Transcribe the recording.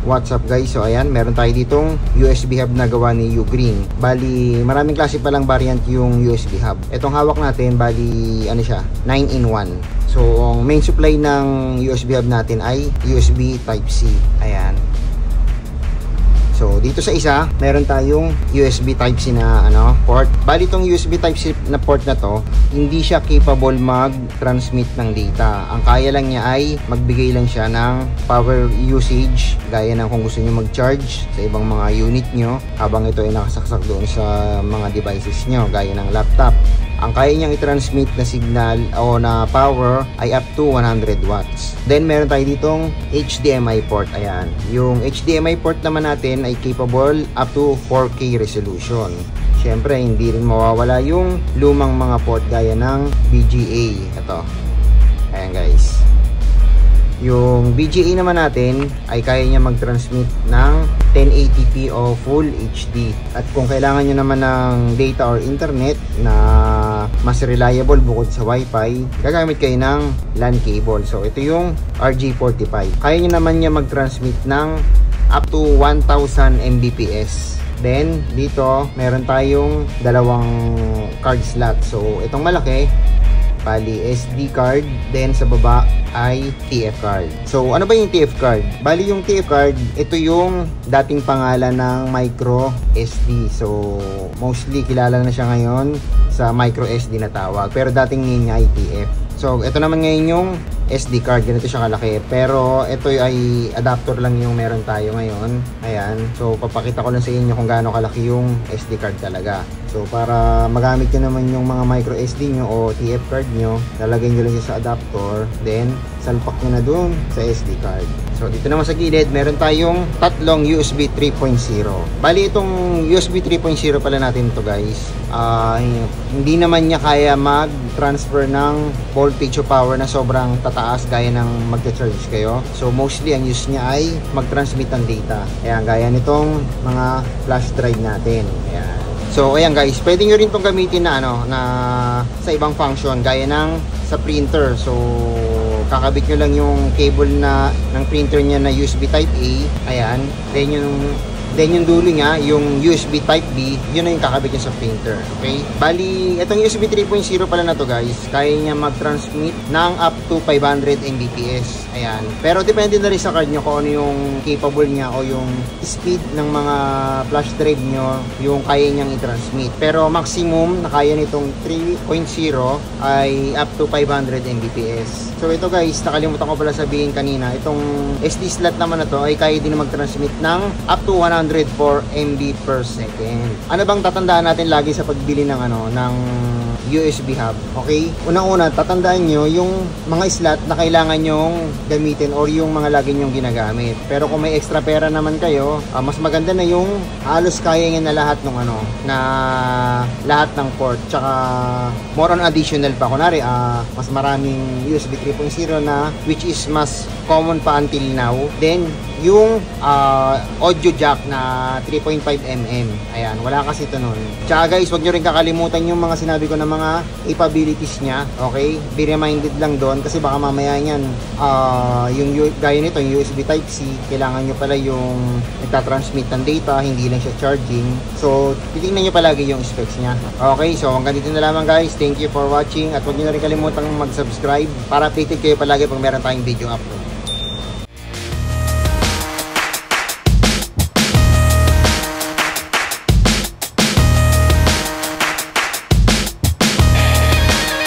What's up guys? So ayan, meron tayo ditong USB hub na gawa ni Ugreen. Bali, maraming klase palang variant yung USB hub. Itong hawak natin, bali ano siya, 9-in-1. So ang main supply ng USB hub natin ay USB Type-C. Ayan. So dito sa isa, meron tayong USB Type-C na port. Bali itong USB Type-C na port na to, hindi siya capable mag-transmit ng data. Ang kaya lang niya ay magbigay lang siya ng power usage, gaya ng kung gusto niyo mag-charge sa ibang mga unit nyo habang ito ay nakasaksak doon sa mga devices nyo, gaya ng laptop. Ang kaya niyang i-transmit na signal o na power ay up to 100 watts. Then meron tayo ditong HDMI port. Ayan. Yung HDMI port naman natin ay capable up to 4K resolution. Siyempre, hindi rin mawawala yung lumang mga port gaya ng VGA. Ito. Ayan guys. Yung VGA naman natin ay kaya niya mag-transmit ng 1080p o Full HD. At kung kailangan nyo naman ng data or internet na mas reliable bukod sa Wi-Fi, gagamit kayo ng LAN cable. So ito yung RJ45. Kaya nyo naman niya mag-transmit ng up to 1000 Mbps. Then dito meron tayong dalawang card slot. So itong malaki, bali SD card, then sa baba ay TF card. So ano ba yung TF card? Bali yung TF card, ito yung dating pangalan ng micro SD. So mostly kilala na siya ngayon sa micro SD na tawag, pero dating name niya ay TF. So ito naman ngayon yung SD card, ganito siya kalaki, pero ito ay adapter lang yung meron tayo ngayon. Ayan, so papakita ko lang sa inyo kung gaano kalaki yung SD card talaga. So para magamit nyo naman yung mga micro SD nyo o TF card nyo, lalagay nyo lang siya sa adapter, then salpak nyo na dun sa SD card. So dito naman sa gilid, meron tayong tatlong USB 3.0. Bali itong USB 3.0 pala natin to guys, hindi naman niya kaya mag-transfer ng voltage o power na sobrang tataas gaya ng magcha-charge kayo. So mostly ang use niya ay mag-transmit ng data. Ayan, gaya nitong mga flash drive natin. Ayan. So ayan guys, pwede nyo rin itong gamitin na na sa ibang function, gaya ng sa printer. So kakabit nyo lang yung cable na ng printer niya na USB type A. Ayan, then yung dulo niya, yung USB type B, yun na yung kakabit niya sa printer. Okay? Bali, itong USB 3.0 pala na to guys, kaya niya mag-transmit ng up to 500 Mbps. Ayan. Pero depende na rin sa card nyo kung ano yung capable niya o yung speed ng mga flash drive nyo, yung kaya niyang i-transmit. Pero maximum na kaya nitong 3.0 ay up to 500 Mbps. So ito guys, nakalimutan ko pala sabihin kanina, itong SD slot naman na to ay kaya din mag-transmit ng up to 104 MB per second. Ano bang tatandaan natin lagi sa pagbili ng ng USB hub? Okay? Unang-una, tatandaan nyo yung mga slot na kailangan nyong gamitin or yung mga lagi nyong ginagamit. Pero kung may extra pera naman kayo, mas maganda na yung halos kaya nyo na lahat ng na lahat ng port. Tsaka more on additional pa. Kunwari, mas maraming USB 3.0 na which is mas common pa until now. Then, yung audio jack na 3.5mm. Ayan, wala kasi ito nun. Tsaka guys, huwag nyo rin kakalimutan yung mga sinabi ko na mga capabilities niya. Okay? Be reminded lang doon kasi baka mamaya yan, yung gaya nito, yung USB Type-C, kailangan nyo pala yung nagtatransmit ng data, hindi lang siya charging. So, titingnan nyo palagi yung specs niya. Okay, so hanggang dito na lamang guys. Thank you for watching at huwag nyo na rin kalimutang mag-subscribe para updated kayo palagi pag meron tayong video upload.